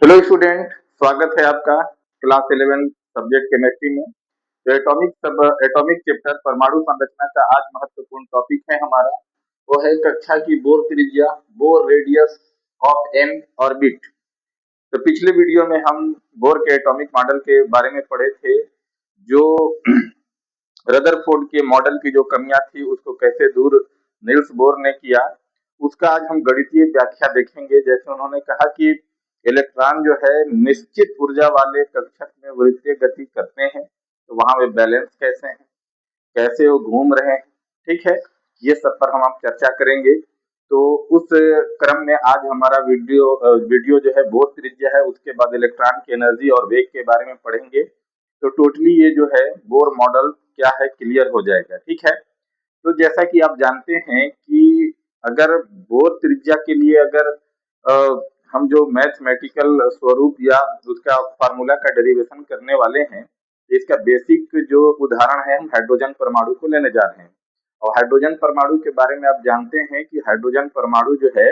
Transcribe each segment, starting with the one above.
Hello student, स्वागत है आपका क्लास 11 सब्जेक्ट केमिस्ट्री में। तो एटॉमिक चैप्टर परमाणु संरचना का आज महत्वपूर्ण टॉपिक है हमारा। वो है कक्षा की बोर त्रिज्या, Bohr radius of N orbit. तो पिछले वीडियो में हम बोर के एटॉमिक मॉडल के बारे में पढ़े थे, जो रदरफोर्ड के मॉडल की जो कमियां थी उसको कैसे दूर नील्स बोर ने किया। उसका आज हम गणितीय व्याख्या देखेंगे। जैसे उन्होंने कहा कि इलेक्ट्रॉन जो है निश्चित ऊर्जा वाले कक्षक में वृत्तीय गति करते हैं, तो वहां वे बैलेंस कैसे हैं, कैसे वो घूम रहे हैं, ठीक है, ये सब पर हम चर्चा करेंगे। तो उस क्रम में आज हमारा वीडियो जो है बोर त्रिज्या है, उसके बाद इलेक्ट्रॉन की एनर्जी और वेग के बारे में पढ़ेंगे। तो टोटली ये जो है बोर मॉडल क्या है क्लियर हो जाएगा, ठीक है। तो जैसा कि आप जानते हैं कि अगर बोर त्रिज्या के लिए अगर हम जो मैथमेटिकल स्वरूप या उसका फार्मूला का डेरिवेशन करने वाले हैं, इसका बेसिक जो उदाहरण है हम हाइड्रोजन परमाणु को लेने जा रहे हैं। और हाइड्रोजन परमाणु के बारे में आप जानते हैं कि हाइड्रोजन परमाणु जो है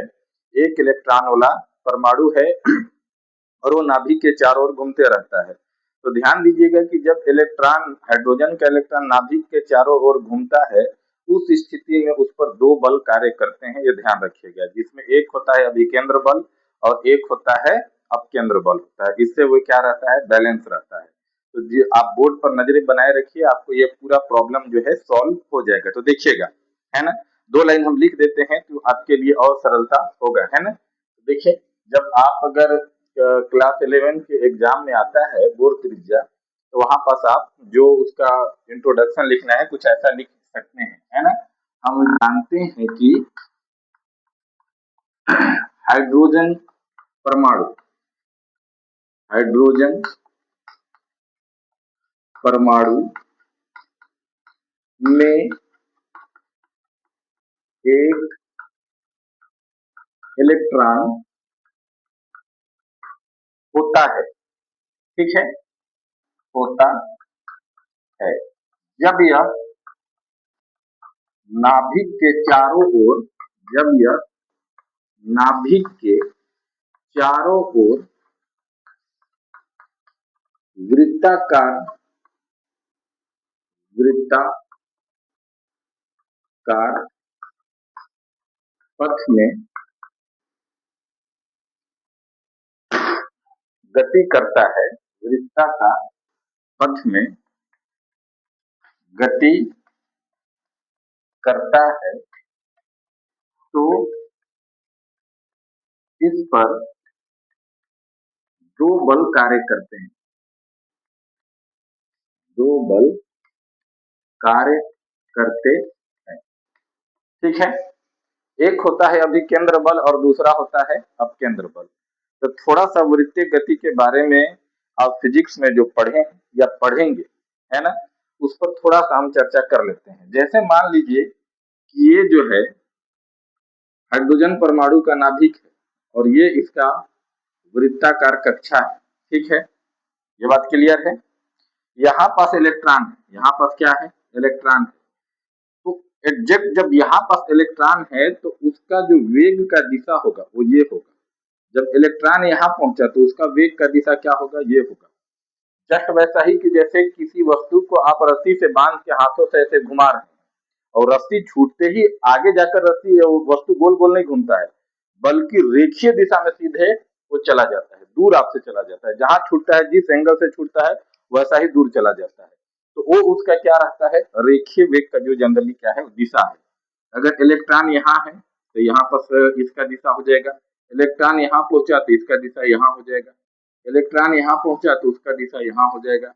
एक इलेक्ट्रॉन वाला परमाणु है और वो नाभिक के चारों ओर घूमते रहता है। तो ध्यान दीजिएगा कि जब इलेक्ट्रॉन हाइड्रोजन का इलेक्ट्रॉन नाभिक के चारों ओर घूमता है, उस स्थिति में उस पर दो बल कार्य करते हैं, ये ध्यान रखिएगा। जिसमें एक होता है अभिकेंद्र बल और एक होता है अपकेंद्र बल होता है। इससे वो क्या रहता है, बैलेंस रहता है। तो आप बोर्ड पर नजरें बनाए रखिए, आपको ये पूरा प्रॉब्लम जो है सॉल्व हो जाएगा। तो देखिएगा, है ना, दो लाइन हम लिख देते हैं तो आपके लिए और सरलता होगा, है ना। तो देखिए, जब आप अगर क्लास 11 के एग्जाम में आता है बोर त्रिज्या, तो वहां पास आप जो उसका इंट्रोडक्शन लिखना है कुछ ऐसा लिख सकते हैं, है ना। हम जानते हैं कि हाइड्रोजन परमाणु हाइड्रोजन परमाणु में एक इलेक्ट्रॉन होता है, ठीक है, होता है। जब यह नाभिक के चारों ओर जब यह नाभिक के चारों ओर वृत्ताकार पथ में गति करता है, वृत्ताकार पथ में गति करता है, तो इस पर दो बल कार्य करते हैं। दो बल कार्य करते हैं, ठीक है। एक होता है अभिकेंद्र बल और दूसरा होता है अपकेंद्र बल। तो थोड़ा सा वृत्तीय गति के बारे में आप फिजिक्स में जो पढ़े या पढ़ेंगे, है ना, उस पर थोड़ा सा हम चर्चा कर लेते हैं। जैसे मान लीजिए कि ये जो है हाइड्रोजन परमाणु का नाभिक है और ये इसका वृत्ताकार कक्षा है, ठीक है, ये बात क्लियर है। यहाँ पास इलेक्ट्रॉन है, यहाँ पास क्या है, इलेक्ट्रॉन है। तो एग्जैक्ट जब यहाँ पास इलेक्ट्रॉन है तो उसका जो वेग का दिशा होगा वो ये होगा। जब इलेक्ट्रॉन यहाँ पहुंचा तो उसका वेग का दिशा क्या होगा, ये होगा। जस्ट वैसा ही कि जैसे किसी वस्तु को आप रस्सी से बांध के हाथों से ऐसे घुमा रहे हैं और रस्सी छूटते ही आगे जाकर रस्सी वस्तु गोल गोल नहीं घूमता है, बल्कि रेखीय दिशा में सीधे वो चला जाता है, दूर आपसे चला जाता है। जहां छूटता है, जिस एंगल से छूटता है वैसा ही दूर चला जाता है। तो वो उसका क्या रहता है, रेखीय वेग का जो जनरली क्या है दिशा है। अगर इलेक्ट्रॉन यहाँ है तो यहाँ पर इसका दिशा हो जाएगा। इलेक्ट्रॉन यहाँ पहुंचा तो इसका दिशा यहाँ हो जाएगा। इलेक्ट्रॉन यहाँ पहुंचा तो उसका दिशा यहाँ हो जाएगा।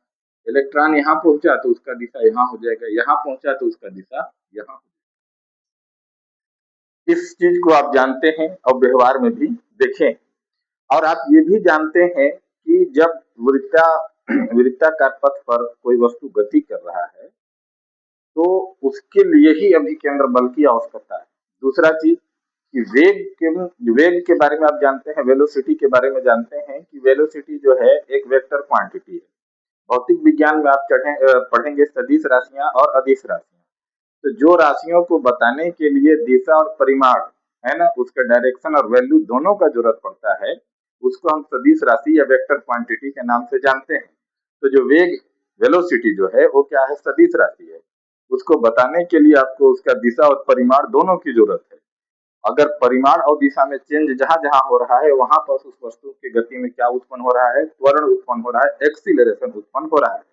इलेक्ट्रॉन यहाँ पहुंचा तो उसका दिशा यहाँ हो जाएगा। यहाँ पहुंचा तो उसका दिशा यहाँ हो जाएगा। इस चीज को आप जानते हैं और व्यवहार में भी देखें। और आप ये भी जानते हैं कि जब वृत्ताकार पथ पर कोई वस्तु गति कर रहा है तो उसके लिए ही अभिकेंद्र बल की आवश्यकता है। दूसरा चीज कि वेग के बारे में आप जानते हैं, वेलोसिटी के बारे में जानते हैं कि वेलोसिटी जो है एक वेक्टर क्वांटिटी है। भौतिक विज्ञान में आप पढ़ेंगे सदिश राशियां और अदिश राशियां। तो जो राशियों को बताने के लिए दिशा और परिमाण, है ना, उसका डायरेक्शन और वैल्यू दोनों का जरूरत पड़ता है, उसको हम सदिश राशि या वेक्टर क्वांटिटी के नाम से जानते हैं। तो जो वेग वेलोसिटी जो है वो क्या है, सदिश राशि है। उसको बताने के लिए आपको उसका दिशा और परिमाण दोनों की जरूरत है। अगर परिमाण और दिशा में चेंज जहां जहां हो रहा है वहां पर उस वस्तु की गति में क्या उत्पन्न हो रहा है, त्वरण उत्पन्न हो रहा है, एक्सीलरेशन उत्पन्न हो रहा है।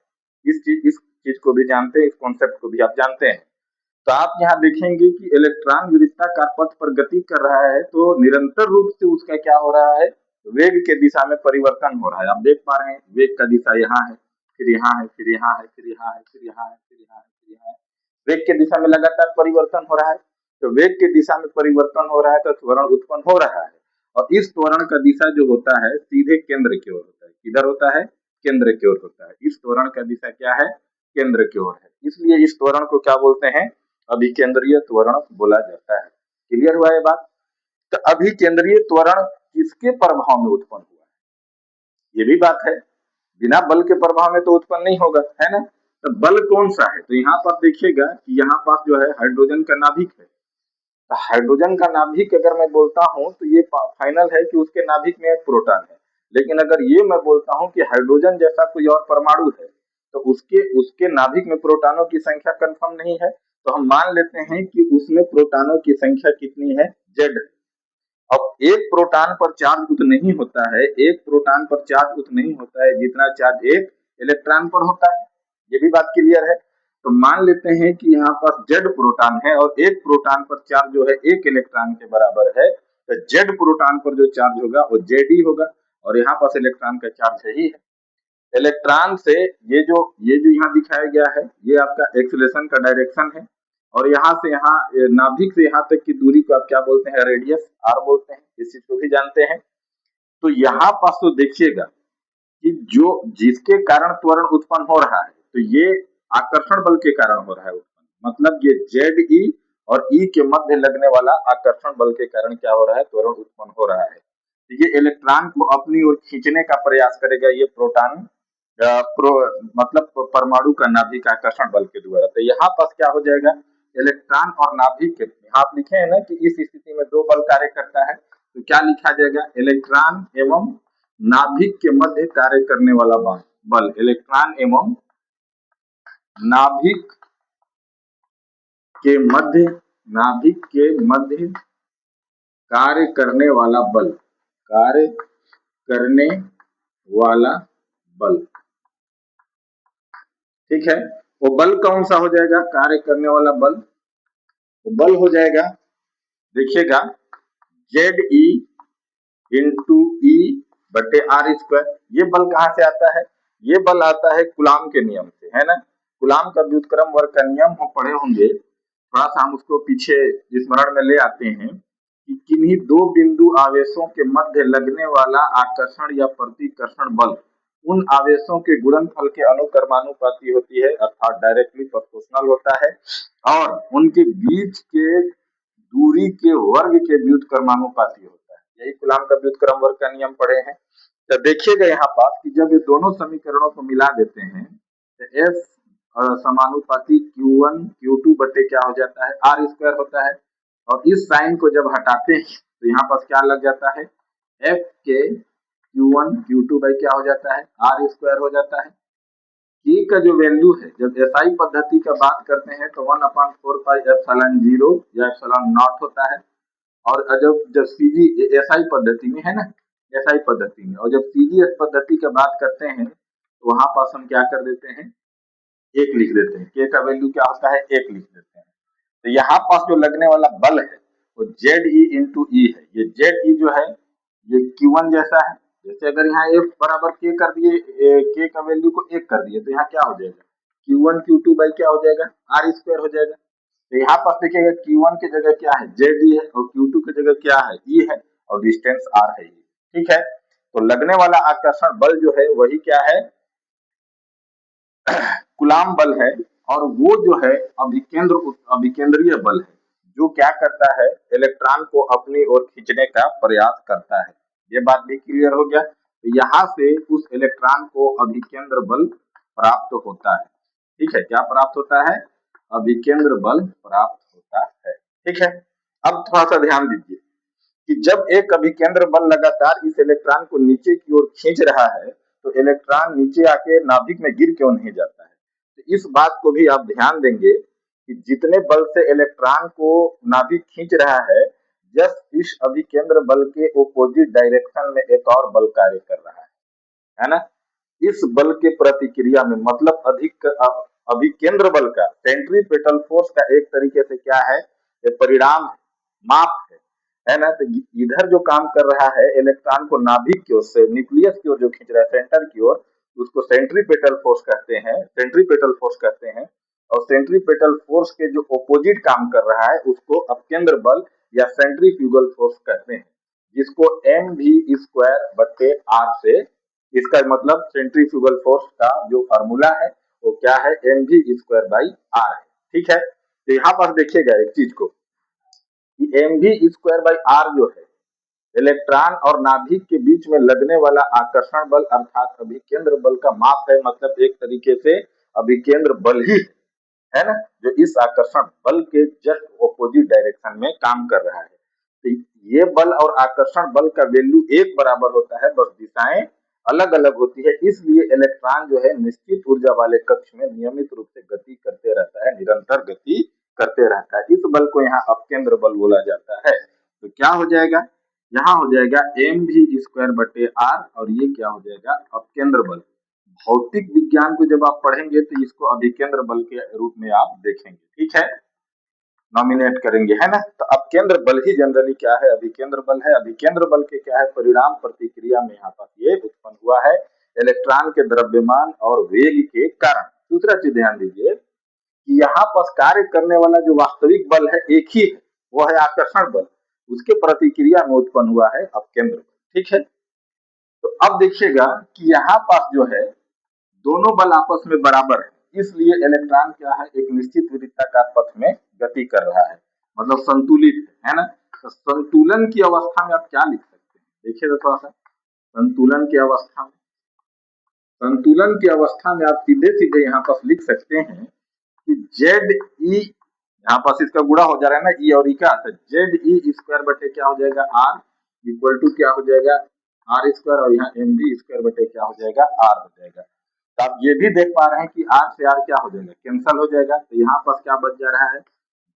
इस चीज को भी जानते हैं, इस कॉन्सेप्ट को भी आप जानते हैं। तो आप यहाँ देखेंगे कि इलेक्ट्रॉन वृत्ताकार पथ पर गति कर रहा है तो निरंतर रूप से उसका क्या हो रहा है, वेग के दिशा में परिवर्तन हो रहा है। आप देख पा रहे हैं वेग का दिशा यहाँ है, फिर यहाँ है, फिर यहाँ है, फिर यहाँ है, फिर यहाँ है, फिर यहाँ है, फिर यहाँ है। वेग के दिशा में लगातार परिवर्तन हो रहा है। तो वेग के दिशा में परिवर्तन हो रहा है तो त्वरण उत्पन्न हो रहा है। और इस त्वरण का दिशा जो होता है सीधे केंद्र की ओर होता है। किधर होता है, केंद्र की ओर होता है। इस त्वरण का दिशा क्या है, केंद्र की ओर है। इसलिए इस त्वरण को क्या बोलते हैं, अभिकेंद्रीय त्वरण बोला जाता है। क्लियर हुआ ये बात। तो अभिकेंद्रीय त्वरण किसके प्रभाव में उत्पन्न हुआ है, ये भी बात है। बिना बल के प्रभाव में तो उत्पन्न नहीं होगा, है ना। तो बल कौन सा है, तो यहाँ पर देखिएगा कि यहाँ पास जो है हाइड्रोजन का नाभिक है। तो हाइड्रोजन का नाभिक अगर मैं बोलता हूँ तो ये फाइनल है कि उसके नाभिक में एक प्रोटॉन है। लेकिन अगर ये मैं बोलता हूँ कि हाइड्रोजन जैसा कोई और परमाणु है तो उसके उसके नाभिक में प्रोटॉनों की संख्या कंफर्म नहीं है। तो हम मान लेते हैं कि उसमें प्रोटॉनों की संख्या कितनी है, जेड। अब एक प्रोटॉन पर चार्ज उतना नहीं होता है, एक प्रोटॉन पर चार्ज उतना नहीं होता है जितना चार्ज एक इलेक्ट्रॉन पर होता है। ये भी बात क्लियर है। तो मान लेते हैं कि यहाँ पर जेड प्रोटॉन है और एक प्रोटॉन पर चार्ज जो है एक इलेक्ट्रॉन के बराबर है। तो जेड प्रोटॉन पर जो चार्ज होगा वो जेड ही होगा और यहाँ पास इलेक्ट्रॉन का चार्ज है ही है। इलेक्ट्रॉन से ये जो यहाँ दिखाया गया है ये आपका एक्सीलरेशन का डायरेक्शन है। और यहाँ से यहाँ नाभिक से यहाँ तक की दूरी को आप क्या बोलते हैं, रेडियस आर बोलते हैं। इस चीज को भी जानते हैं। तो यहाँ पास तो देखिएगा कि जो जिसके कारण त्वरण उत्पन्न हो रहा है तो ये आकर्षण बल के कारण हो रहा है उत्पन्न। मतलब ये जेड ई और ई के मध्य लगने वाला आकर्षण बल के कारण क्या हो रहा है, त्वरण उत्पन्न हो रहा है। तो ये इलेक्ट्रॉन को अपनी ओर खींचने का प्रयास करेगा ये प्रोटॉन मतलब परमाणु का नाभिक आकर्षण बल के द्वारा। तो यहाँ पास क्या हो जाएगा, इलेक्ट्रॉन और नाभिक के आप लिखे हैं ना कि इस स्थिति में दो बल कार्य करता है। तो क्या लिखा जाएगा, इलेक्ट्रॉन एवं नाभिक के मध्य कार्य करने वाला बल, इलेक्ट्रॉन एवं नाभिक के मध्य कार्य करने वाला बल, कार्य करने वाला बल। ठीक है, वो बल कौन सा हो जाएगा, कार्य करने वाला बल। वो बल हो जाएगा, देखिएगा, जेड ई इंटू ई बटे आर स्क्वायर। ये बल कहाँ से आता है, ये बल आता है कुलाम के नियम से, है ना। कुलाम का व्युत्क्रम वर्ग का नियम हम पढ़े होंगे, थोड़ा सा हम उसको पीछे स्मरण में ले आते हैं कि किन्हीं दो बिंदु आवेशों के मध्य लगने वाला आकर्षण या प्रतिकर्षण बल उन आवेशों के गुणनफल के अनुक्रमानुपाती होती है, अर्थात डायरेक्टली प्रोपोर्शनल होता है। और उनके बीच के दूरी के वर्ग के व्युत्क्रमानुपाती होता है। यही कुलाम का व्युत्क्रम वर्ग का नियम पढ़े हैं। तो देखिएगा यहाँ पास कि जब ये दोनों समीकरणों को मिला देते हैं तो एफ समानुपाती Q1 Q2 बटे क्या हो जाता है, आर स्क्वायर होता है। और इस साइन को जब हटाते हैं तो यहाँ पास क्या लग जाता है, एफ के Q1 Q2 बाई क्या हो जाता है, आर स्क्वायर हो जाता है। के का जो वैल्यू है, जब एसआई पद्धति का बात करते हैं तो 1/4 पाई एप्सिलॉन 0 या एप्सिलॉन नॉट होता है। और जब सीजी एसआई पद्धति में है ना, एसआई पद्धति में, और जब सीजीएस पद्धति की बात करते हैं तो वहां पास हम क्या कर देते हैं, एक लिख देते हैं। के का वैल्यू क्या होता है, एक लिख देते हैं। तो यहाँ पास जो लगने वाला बल है वो जेड ई इंटू ई है। ये जेड ई जो है ये Q1 जैसा है। जैसे अगर यहाँ एफ बराबर के कर दिए, के का वैल्यू को एक कर दिए तो यहाँ क्या हो जाएगा, Q1 Q2 बाई क्या हो जाएगा, आर स्क्वायर हो जाएगा। तो यहाँ पास देखिएगा Q1 की जगह क्या है, जेड ई है, और Q2 की जगह क्या है, ई है, और डिस्टेंस आर है। ठीक है, तो लगने वाला आकर्षण बल जो है वही क्या है, कुलाम बल है। और वो जो है अभिकेंद्रीय बल है, जो क्या करता है, इलेक्ट्रॉन को अपनी ओर खींचने का प्रयास करता है। ये बात भी क्लियर हो गया। तो यहाँ से उस इलेक्ट्रॉन को अभिकेंद्र बल प्राप्त होता है। ठीक है, क्या प्राप्त होता है, अभिकेंद्र बल प्राप्त होता है। ठीक है, अब थोड़ा सा ध्यान दीजिए कि जब एक अभिकेंद्र बल लगातार इस इलेक्ट्रॉन को नीचे की ओर खींच रहा है तो इलेक्ट्रॉन नीचे आके नाभिक में गिर क्यों नहीं जाता है। तो इस बात को भी आप ध्यान देंगे कि जितने बल से इलेक्ट्रॉन को नाभिक खींच रहा है, जस्ट इस अभिकेंद्र बल के ऑपोजिट डायरेक्शन में एक और बल कार्य कर रहा है ना। इस बल के प्रतिक्रिया में मतलब अभिकेंद्र बल का सेंट्रीपेटल फोर्स का एक तरीके से क्या है, ये परिणाम माप है ना। तो इधर जो काम कर रहा है इलेक्ट्रॉन को नाभिक की ओर से न्यूक्लियस की ओर जो खींच रहा है सेंटर की ओर, उसको सेंट्रीपेटल फोर्स कहते हैं, सेंट्रीपेटल फोर्स कहते हैं। और सेंट्रीपेटल फोर्स के जो ऑपोजिट काम कर रहा है उसको अपकेंद्र बल या सेंट्रीफ्यूगल फोर्स कहते हैं, जिसको mv² से, इसका मतलब सेंट्रीफ्यूगल फोर्स का जो फार्मूला है वो क्या है, mv²r है। ठीक है, तो यहाँ पर देखिएगा एक चीज को कि mv²r जो है इलेक्ट्रॉन और नाभिक के बीच में लगने वाला आकर्षण बल अर्थात अभिकेंद्र बल का माप है। मतलब एक तरीके से अभिकेंद्र बल ही है ना, जो इस आकर्षण बल के जस्ट ऑपोजिट डायरेक्शन में काम कर रहा है। तो ये बल और आकर्षण बल का वैल्यू एक बराबर होता है, बस दिशाएं अलग अलग होती है। इसलिए इलेक्ट्रॉन जो है निश्चित ऊर्जा वाले कक्ष में नियमित रूप से गति करते रहता है, निरंतर गति करते रहता है। इस बल को यहाँ अपकेंद्र बल बोला जाता है। तो क्या हो जाएगा, यहाँ हो जाएगा mv²r और ये क्या हो जाएगा, अपकेंद्र बल। भौतिक विज्ञान को जब आप पढ़ेंगे तो इसको अभिकेंद्र बल के रूप में आप देखेंगे। ठीक है, नॉमिनेट करेंगे है ना। तो अपकेंद्र बल ही जनरली क्या है, अभिकेंद्र बल है। अभिकेंद्र बल के क्या है, परिणाम प्रतिक्रिया में यहाँ पर ये उत्पन्न हुआ है इलेक्ट्रॉन के द्रव्यमान और वेग के कारण। दूसरा चीज ध्यान दीजिए कि यहाँ पर कार्य करने वाला जो वास्तविक बल है एक ही है, वो है आकर्षण बल, उसके प्रतिक्रिया में उत्पन्न हुआ है अपकेंद्र बल। ठीक है, तो अब देखिएगा कि यहाँ पास जो है दोनों बल आपस में बराबर है, इसलिए इलेक्ट्रॉन क्या है, एक निश्चित वृत्ताकार पथ में गति कर रहा है, मतलब संतुलित है ना। तो संतुलन की अवस्था में आप क्या लिख सकते हैं, देखिए थोड़ा सा। संतुलन की अवस्था में, संतुलन की अवस्था में आप सीधे सीधे यहाँ पर लिख सकते हैं कि जेड ई, यहाँ पास इसका गुणा हो जा रहा है ना, ई और ई का, तो जेड ई² क्या हो जाएगा, आर इक्वल टू क्या हो जाएगा, r² और यहाँ mv² क्या हो जाएगा, r हो जाएगा। तो आप ये भी देख पा रहे हैं कि r से r क्या हो जाएगा, कैंसल हो जाएगा। तो यहाँ पास क्या बच जा रहा है,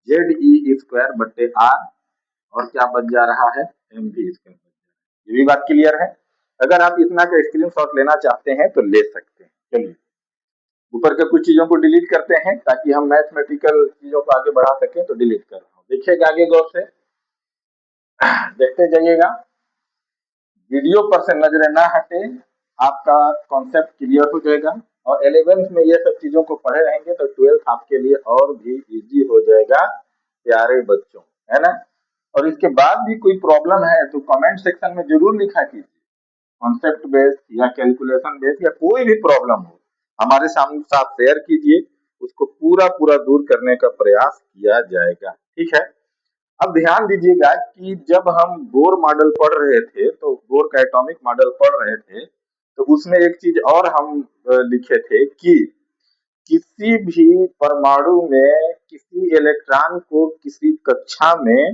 ZE²r और क्या बच जा रहा है, mv²। ये भी बात क्लियर है। अगर आप इतना का स्क्रीनशॉट लेना चाहते हैं तो ले सकते हैं। चलिए ऊपर के कुछ चीजों को डिलीट करते हैं ताकि हम मैथमेटिकल चीजों को आगे बढ़ा सकें। तो डिलीट कर रहा हूँ, देखिएगा आगे गौर से देखते जाइएगा, वीडियो पर से नजरें ना हटे, आपका कॉन्सेप्ट क्लियर हो जाएगा। और 11th में ये सब चीजों को पढ़े रहेंगे तो 12th आपके लिए और भी इजी हो जाएगा प्यारे बच्चों, है ना। और इसके बाद भी कोई प्रॉब्लम है तो कमेंट सेक्शन में जरूर लिखा कीजिए, कॉन्सेप्ट बेस्ड या कैलकुलेशन बेस्ड या कोई भी प्रॉब्लम हो हमारे साथ शेयर कीजिए, उसको पूरा पूरा दूर करने का प्रयास किया जाएगा। ठीक है, अब ध्यान दीजिएगा कि जब हम बोर मॉडल पढ़ रहे थे, तो बोर का एटॉमिक मॉडल पढ़ रहे थे, तो उसमें एक चीज और हम लिखे थे कि किसी भी परमाणु में किसी इलेक्ट्रॉन को किसी कक्षा में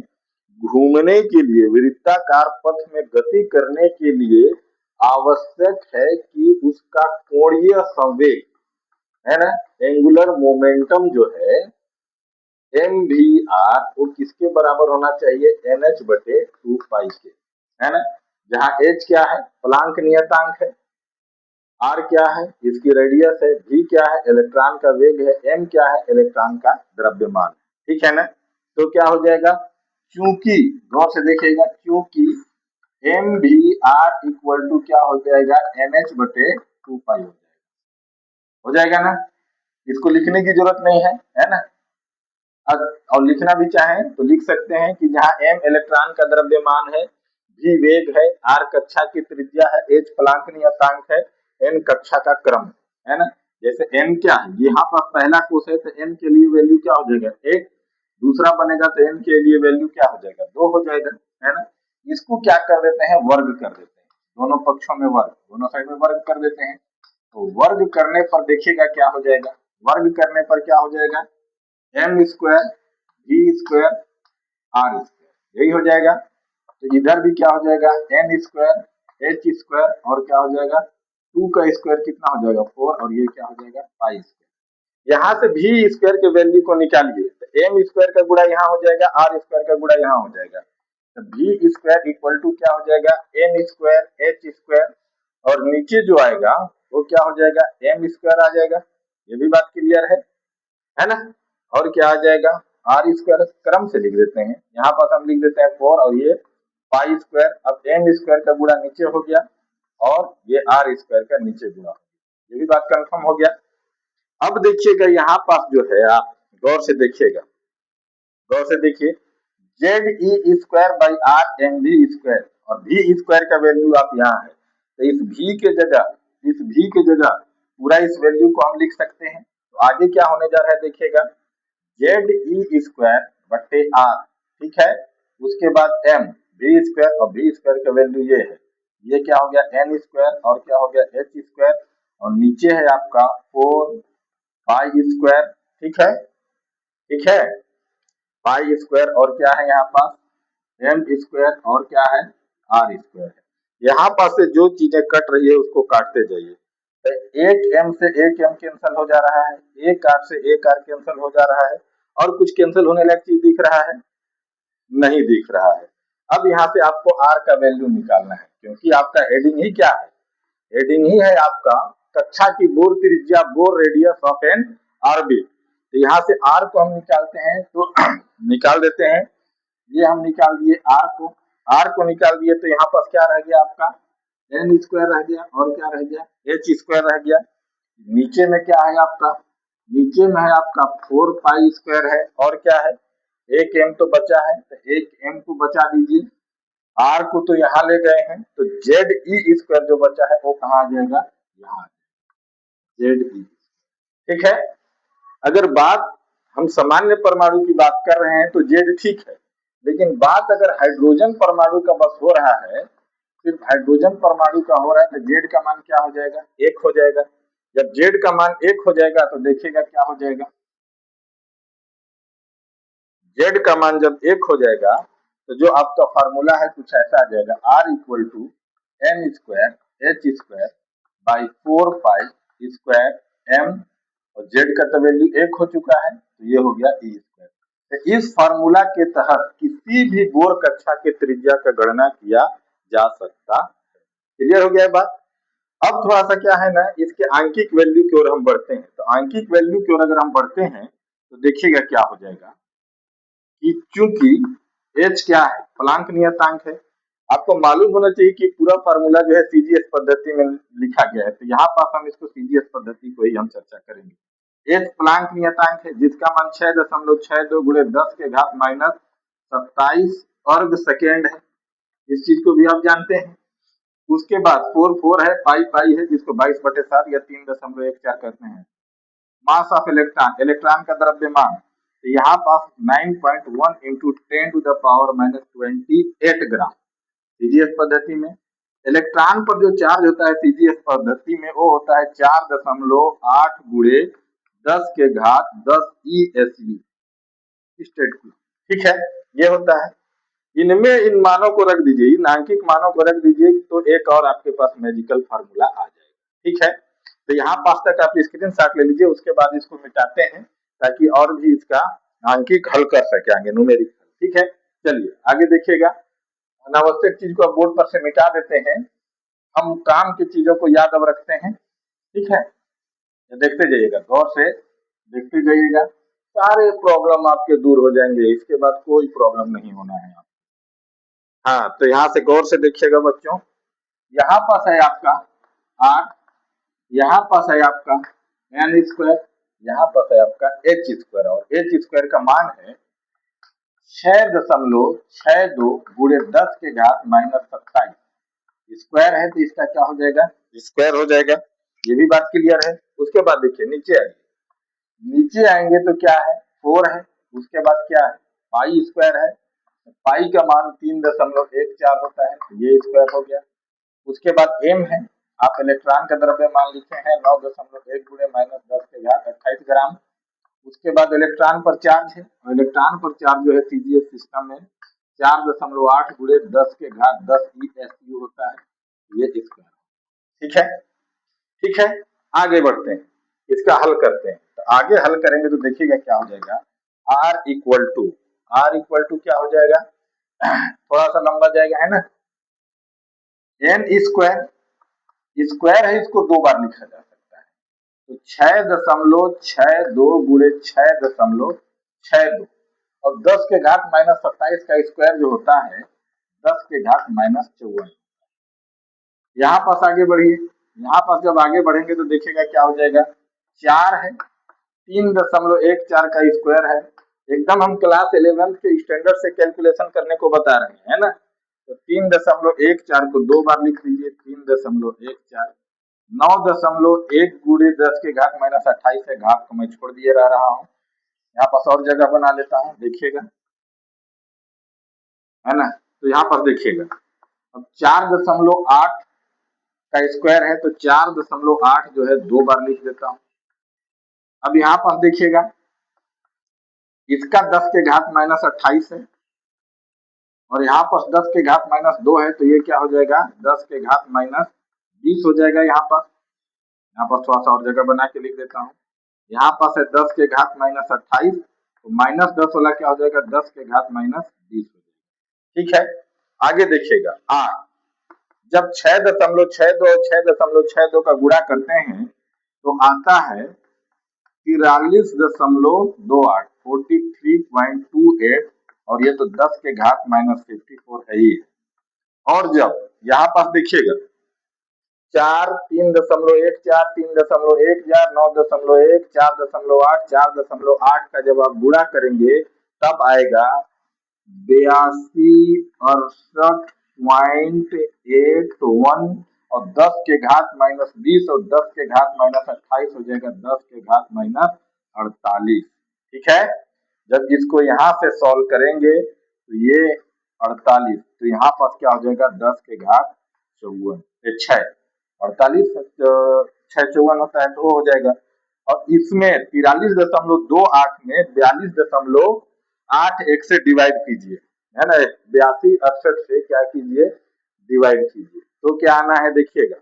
घूमने के लिए, वृत्ताकार पथ में गति करने के लिए आवश्यक है कि उसका कोणीय संवेग है ना, एंगुलर मोमेंटम जो है mvr वो किसके बराबर होना चाहिए, nh/2π के, है ना। जहाँ h क्या है, प्लांक नियतांक है, r क्या है, इसकी रेडियस है, v क्या है, इलेक्ट्रॉन का वेग है, m क्या है, इलेक्ट्रॉन का द्रव्यमान। ठीक है ना। तो क्या हो जाएगा, क्योंकि गौर से देखिएगा, क्योंकि mvr इक्वल टू क्या हो जाएगा, nh/2π हो जाएगा ना। इसको लिखने की जरूरत नहीं है ना। और लिखना भी चाहें तो लिख सकते हैं कि जहाँ m इलेक्ट्रॉन का द्रव्यमान है, v वेग है, r कक्षा की त्रिज्या है, h प्लांक नियतांक है, n कक्षा का क्रम है ना। जैसे n क्या है, यहाँ पर पहला कोश है तो n के लिए वैल्यू क्या हो जाएगा, 1, दूसरा बनेगा तो n के लिए वैल्यू क्या हो जाएगा, 2 हो जाएगा, है ना। इसको क्या कर देते हैं, वर्ग कर देते हैं, दोनों पक्षों में वर्ग, दोनों साइड में वर्ग कर देते हैं। तो वर्ग करने पर देखिएगा क्या हो जाएगा, वर्ग करने पर क्या हो जाएगा, m² v² r², यही हो जाएगा। तो इधर भी क्या हो जाएगा एन स्क्वायर एच स्क्वायर और क्या हो जाएगा 2 का स्क्वायर कितना हो जाएगा 4 और ये क्या हो जाएगा पाई स्क्वायर। यहाँ से भी स्क्वायर के वैल्यू को निकालिए तो एम स्क्वायर का गुणा यहाँ हो जाएगा आर स्क्वायर का गुणा यहाँ हो जाएगा तो भी स्क्वायर इक्वल टू क्या हो जाएगा एन स्क्वायर एच स्क्वायर और नीचे जो आएगा वो क्या हो जाएगा एम स्क्वायर आ जाएगा। ये भी बात क्लियर है ना। और क्या आ जाएगा आर स्क्वायर क्रम से लिख देते हैं यहाँ पर हम लिख देते हैं 4 और ये पाई स्क्वायर। अब एम स्क्वायर का गुणा नीचे हो गया और ये आर स्क्वायर का नीचे गुणा हो गया। ये भी बात कंफर्म हो गया। अब देखिएगा यहाँ पास जो है आप गौर से देखिएगा गौर से देखिए Z E square by R M V square और वी स्क्वायर का वैल्यू आप यहाँ है तो इस भी के जगह पूरा इस वैल्यू को हम लिख सकते हैं। तो आगे क्या होने जा रहा है देखिएगा जेड ई स्क्वायर बट्टे आर ठीक है उसके बाद एम वी स्क्वायर और वी स्क्वायर का वैल्यू ये है ये क्या हो गया एन स्क्वायर और क्या हो गया एच स्क्वायर और नीचे है आपका 4 पाई स्क्वायर ठीक है पाई स्क्वायर और क्या है यहाँ पास एम स्क्वायर और क्या है आर स्क्वायर है। यहाँ पास से जो चीजें कट रही है उसको काटते जाइए तो एक एम से एक एम कैंसिल हो जा रहा है एक आर से एक आर कैंसिल हो जा रहा है और कुछ कैंसिल होने लायक चीज दिख रहा है नहीं दिख रहा है। अब यहाँ से आपको आर का वैल्यू निकालना है क्योंकि आपका हेडिंग ही क्या है हेडिंग ही है आपका कक्षा की बोर त्रिज्या Bohr radius of N RB. तो यहाँ से आर को हम निकालते हैं तो निकाल देते हैं ये हम निकाल दिए आर को निकाल दिए तो यहाँ पास क्या रह गया आपका एन स्क्वायर रह गया और क्या रह गया एच स्क्वायर रह गया। नीचे में क्या है आपका नीचे में है आपका 4 पाई स्क्वायर है और क्या है एक एम तो बचा है तो एक एम को बचा दीजिए आर को तो यहाँ ले गए हैं तो जेड ई स्क्वायर जो बचा है वो कहाँ आ जाएगा यहाँ जेड ई ठीक है। अगर बात हम सामान्य परमाणु की बात कर रहे हैं तो जेड ठीक है लेकिन बात अगर हाइड्रोजन परमाणु का बस हो रहा है सिर्फ हाइड्रोजन परमाणु का हो रहा है तो जेड का मान क्या हो जाएगा एक हो जाएगा। जब जेड का मान एक हो जाएगा तो देखिएगा क्या हो जाएगा जेड का मान जब एक हो जाएगा तो जो आपका फार्मूला है कुछ ऐसा आ जाएगा R equal to N square H square by 4 pi square M और जेड का तो वैल्यू एक हो चुका है तो ये हो गया ई स्क्वायर। तो इस फार्मूला के तहत किसी भी बोर कक्षा के त्रिज्या का गणना किया जा सकता है। क्लियर हो गया है बात। अब थोड़ा सा क्या है ना इसके आंकिक वैल्यू की ओर हम बढ़ते हैं तो आंकिक वैल्यू की ओर अगर हम बढ़ते हैं तो देखिएगा क्या हो जाएगा कि चूंकि h क्या है प्लांक नियतांक है आपको मालूम होना चाहिए कि पूरा फार्मूला जो है सीजीएस पद्धति में लिखा गया है तो यहाँ पास हम इसको सीजीएस पद्धति को ही हम चर्चा करेंगे। h प्लांक नियतांक है जिसका मान 6.62 गुणे 10 के घात माइनस 27 अर्ग सेकेंड है इस चीज को भी आप जानते हैं। उसके बाद 4 है पाई है जिसको 22/7 या 3.14 कहते हैं। मास ऑफ इलेक्ट्रॉन इलेक्ट्रॉन का द्रव्यमान तो यहाँ पास 9.1 into 10 to the power minus 28 gram CGS पद्धति में। इलेक्ट्रॉन पर जो चार्ज होता है सीजीएस पद्धति में वो होता है 4.8 गुणे 10 के घात 10 ESV स्टेट कूलम ठीक है ये होता है। इनमें इन मानों को रख दीजिए इन आंकिक मानों को रख दीजिए तो एक और आपके पास मैजिकल फार्मूला आ जाएगा ठीक है। तो यहाँ पास तक आप स्क्रीन शॉट ले लीजिए उसके बाद इसको मिटाते हैं ताकि और भी इसका आंकिक हल कर सके आगे न्यूमेरिक ठीक है। चलिए आगे देखिएगा अनावश्यक चीज को बोर्ड पर से मिटा देते हैं हम काम की चीजों को याद अब रखते हैं ठीक है। देखते जाइएगा गौर से देखते जाइएगा सारे प्रॉब्लम आपके दूर हो जाएंगे इसके बाद कोई प्रॉब्लम नहीं होना है। हाँ तो यहाँ से गौर से देखिएगा बच्चों यहाँ पास है आपका आर यहाँ पास है आपका एन स्क्वायर यहाँ पास है आपका एच स्क्वायर और एच स्क्वायर का मान है 6.62 गुणे 10 के घात माइनस 27 स्क्वायर है तो इसका क्या हो जाएगा स्क्वायर हो जाएगा। ये भी बात क्लियर है। उसके बाद देखिए नीचे आएंगे तो क्या है 4 है उसके बाद क्या है पाई स्क्वायर है पाई का मान 3.14 होता है तो ये स्क्वायर हो गया। उसके बाद एम है आप इलेक्ट्रॉन का द्रव्यमान लिखे हैं 9.1 गुणे माइनस 10 के घात 28 ग्राम। उसके बाद इलेक्ट्रॉन पर चार्ज है और इलेक्ट्रॉन पर चार्ज जो है सीजीएस सिस्टम में 4.8 गुणे 10 के घात 10 ESU होता है, ये स्क्वायर। ठीक है, ठीक है, आगे बढ़ते हैं, इसका हल करते हैं। तो आगे हल करेंगे तो देखिएगा क्या हो जाएगा, आर इक्वल टू क्या हो जाएगा, थोड़ा सा लंबा जाएगा है ना, एन स्क्वायर, स्क्वायर है, इसको दो बार लिखा जा सकता है, तो 6.62 गुणे 6.62 और 10 के घात -27 का स्क्वायर जो होता है 10 के घात -54। यहाँ पास आगे बढ़िए, यहाँ पास जब आगे बढ़ेंगे तो देखिएगा क्या हो जाएगा, 4 है, 3.14 का स्क्वायर है, एकदम हम क्लास 11 के स्टैंडर्ड से कैलकुलेशन करने को बता रहे हैं, है ना। तो 3.14 को दो बार लिख लीजिए, 3.14, 9.1 गुणे 10 के घात -28 है, घात को मैं छोड़ दिए रहा हूँ, यहाँ पास और जगह बना लेता हूँ, देखिएगा, है ना। तो यहाँ पर देखिएगा, अब 4.8 का स्क्वायर है, तो 4.8 जो है दो बार लिख देता हूँ। अब यहाँ पर देखिएगा, इसका 10 के घात -28 है और यहाँ पर 10 के घात -2 है, तो ये क्या हो जाएगा, 10 के घात -20 हो जाएगा। यहाँ पर थोड़ा सा और जगह बना के लिख देता हूँ, यहाँ पास है 10 के घात -28, तो -10 वाला क्या हो जाएगा, 10 के घात -20 हो जाएगा। ठीक है, आगे देखिएगा, जब 6.62 और 6.62 का गुणा करते हैं तो आता है 43.28, 43.28, और ये तो 10 के घात -54 है ही। और जब यहाँ पास देखिएगा 4, 3.1, 4, 3.1, 9.1, 4.8, 4.8 का जब आप गुणा करेंगे तब आएगा 8268.81 और 10 के घात -20 और 10 के घात -28 हो जाएगा 10 के घात -48। ठीक है, जब इसको यहाँ से सॉल्व करेंगे तो ये 48, तो यहाँ पर क्या हो जाएगा, 10 के घात 54, 6, 48 654 होता है तो हो जाएगा। और इसमें 43.28 में 42.81 से डिवाइड कीजिए, है ना, 82 से क्या कीजिए, डिवाइड कीजिए, तो क्या आना है देखिएगा,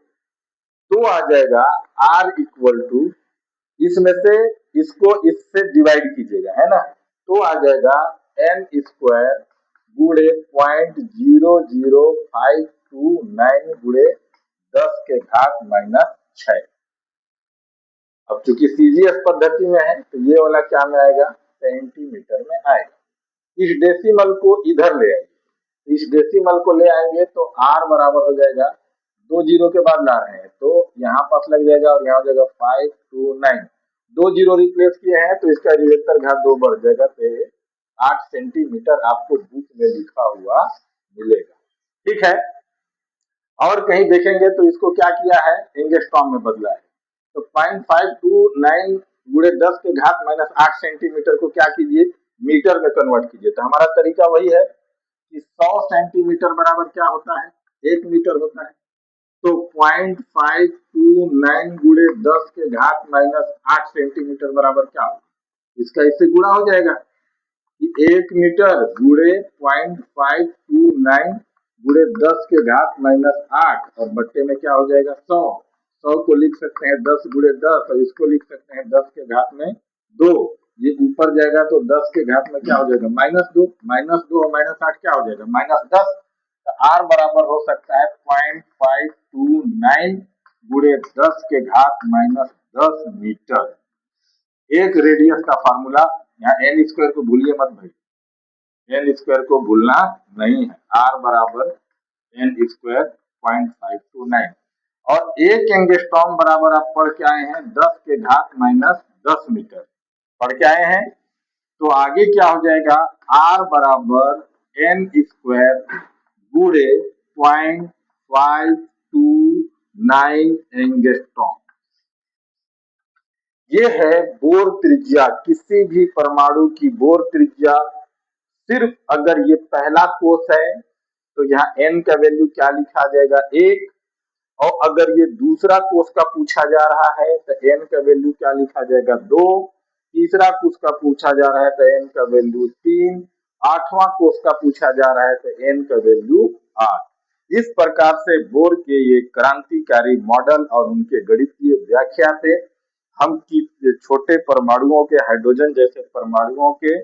तो आ जाएगा R इक्वल टू, इसमें से इसको इससे डिवाइड कीजिएगा, है ना, तो आ जाएगा n स्क्वायर गुणे 0.00529 गुणे 10 के घात -6। अब चूंकि सीजीएस पद्धति में है तो ये वाला क्या में आएगा, सेंटीमीटर में आएगा। इस डेसिमल को इधर ले आएंगे, इस डेसिमल को ले आएंगे तो R बराबर हो जाएगा, 2 जीरो के बाद ला रहे हैं तो यहाँ पास लग जाएगा और यहाँ हो जाएगा 529, 2 जीरो रिप्लेस किए हैं तो इसका रिएक्टर घात 2 बढ़ जाएगा, तो 8 सेंटीमीटर आपको बुक में लिखा हुआ मिलेगा। ठीक है, और कहीं देखेंगे तो इसको क्या किया है, एंगस्ट्रॉम में बदला है, तो 0.529 गुणे 10 के घात -8 सेंटीमीटर को क्या कीजिए, मीटर में कन्वर्ट कीजिए। तो हमारा तरीका वही है कि 100 सेंटीमीटर बराबर क्या होता है, 1 मीटर होता है, तो 0.529 गुणे 10 के घात -8 सेंटीमीटर बराबर क्या होगा, इसका इससे गुणा हो जाएगा कि 1 मीटर गुणे 0.529 गुणे 10 के घात -8 और बट्टे में क्या हो जाएगा 100, 100 को लिख सकते हैं 10 गुणे 10 और इसको लिख सकते हैं 10 के घात में 2, ये ऊपर जाएगा तो 10 के घात में क्या हो जाएगा -2, -2 और -8 क्या हो जाएगा -10, तो R बराबर हो सकता है 0.529 गुणे 10 के घात -10 मीटर। एक रेडियस का फार्मूला, यहाँ एन स्क्वायर को भूलिए मत भाई, एन स्क्वायर को भूलना नहीं है, R बराबर एन स्क्वायर 0.529 और एक एंगस्ट्रॉम बराबर आप पढ़ के आए हैं 10 के घात -10 मीटर पढ़ के आए हैं, तो आगे क्या हो जाएगा, R बराबर एन स्क्वायर गुणे 0.529 एंगस्ट्रॉम। ये है बोर त्रिज्या, किसी भी परमाणु की बोर त्रिज्या। सिर्फ अगर ये पहला कोष है तो यहाँ n का वैल्यू क्या लिखा जाएगा 1, और अगर ये दूसरा कोष का पूछा जा रहा है तो n का वैल्यू क्या लिखा जाएगा 2, तीसरा कोष का पूछा जा रहा है तो n का वैल्यू 3, 8वां कोष का पूछा जा रहा है तो n का वैल्यू 8। इस प्रकार से बोर के ये क्रांतिकारी मॉडल और उनके गणितीय व्याख्या से हम की छोटे परमाणुओं के, हाइड्रोजन जैसे परमाणुओं के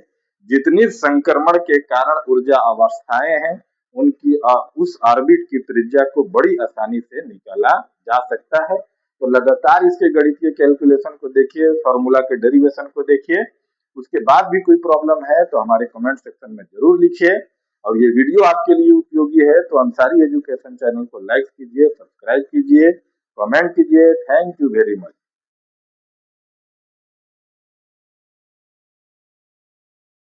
जितनी संक्रमण के कारण ऊर्जा अवस्थाएं हैं उनकी उस ऑर्बिट की त्रिज्या को बड़ी आसानी से निकाला जा सकता है। तो लगातार इसके गणितीय कैलकुलेशन को देखिए, फॉर्मूला के डेरिवेशन को देखिए। उसके बाद भी कोई प्रॉब्लम है तो हमारे कमेंट सेक्शन में जरूर लिखिए। और ये वीडियो आपके लिए उपयोगी है तो अंसारी एजुकेशन चैनल को लाइक कीजिए, सब्सक्राइब कीजिए, कमेंट कीजिए। Thank you very much.